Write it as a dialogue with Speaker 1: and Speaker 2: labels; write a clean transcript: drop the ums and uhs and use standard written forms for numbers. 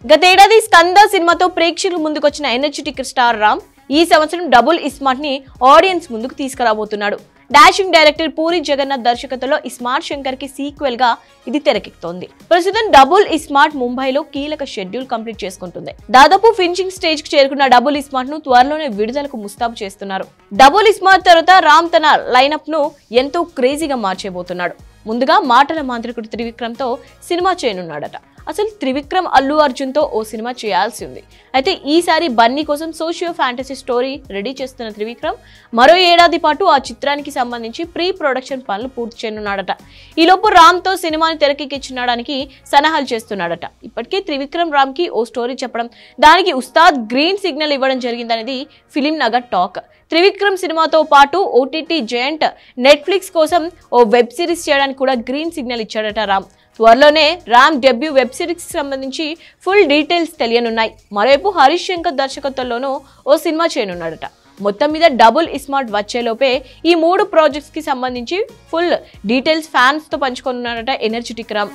Speaker 1: గతేడాది స్కంద సినిమాతో ప్రేక్షకుల ముందుకొచ్చిన ఎనర్జెటిక్ స్టార్ రామ్ ఈ సంవత్సరం డబుల్ ఇస్మార్ట్ ని ఆడియన్స్ ముందుకు తీసుకురాబోతున్నాడు. డాషింగ్ డైరెక్టర్ పూరి జగన్నాథ్ దర్శకత్వంలో ఇస్మార్ట్ శంకర్ కి సీక్వెల్ గా ఇది తెరకెక్కుతోంది. ప్రస్తుతం డబుల్ ఇస్మార్ట్ ముంబైలో కీలక షెడ్యూల్ కంప్లీట్ చేసుకుంటుంది. దాదాపు ఫినిషింగ్ స్టేజ్ కు చేరుకున్న డబుల్ ఇస్మార్ట్ ను త్వరలోనే విడుదలకు ముస్తాబు చేస్తున్నారు. డబుల్ ఇస్మార్ట్ తర్వాత రామ్ తన లైనప్ ను ఎంతో క్రేజీగా మార్చేయబోతున్నాడు. ముందుగా మాటల మాంత్రికుడు త్రివిక్రమ్ తో సినిమా చేయనున్నాడట. అసలు త్రివిక్రమ్ అల్లు అర్జున్ తో ఓ సినిమా చేయాల్సి ఉంది. అయితే ఈసారి బన్నీ కోసం సోషియో ఫ్యాంటసీ స్టోరీ రెడీ చేస్తున్న త్రివిక్రమ్ మరో ఏడాది పాటు ఆ చిత్రానికి సంబంధించి ప్రీ ప్రొడక్షన్ పనులు పూర్తి చేయనున్నాడట. ఈలోపు రామ్ తో సినిమాని తెరకెక్కించడానికి సన్నాహాలు చేస్తున్నాడట. ఇప్పటికే త్రివిక్రమ్ రామ్ కి ఓ స్టోరీ చెప్పడం, దానికి ఉస్తాద్ గ్రీన్ సిగ్నల్ ఇవ్వడం జరిగిందనేది ఫిలిం నగర్ టాక్. త్రివిక్రమ్ సినిమాతో పాటు ఓటీటీ జయంట్ నెట్ఫ్లిక్స్ కోసం ఓ వెబ్ సిరీస్ చేయడానికి కూడా గ్రీన్ సిగ్నల్ ఇచ్చాడట రామ్. త్వరలోనే రామ్ డెబ్యూ వెబ్ సిరీస్ కి సంబంధించి ఫుల్ డీటెయిల్స్ తెలియనున్నాయి. మరోవైపు హరీష్ శంకర్ దర్శకత్వంలోనూ ఓ సినిమా చేయనున్నాడట. మొత్తం మీద డబుల్ ఇస్మార్ట్ వచ్చేలోపే ఈ 3 ప్రాజెక్ట్స్ కి సంబంధించి ఫుల్ డీటెయిల్స్ ఫ్యాన్స్ తో పంచుకోనున్నాడట ఎనర్జెటిక్ రామ్.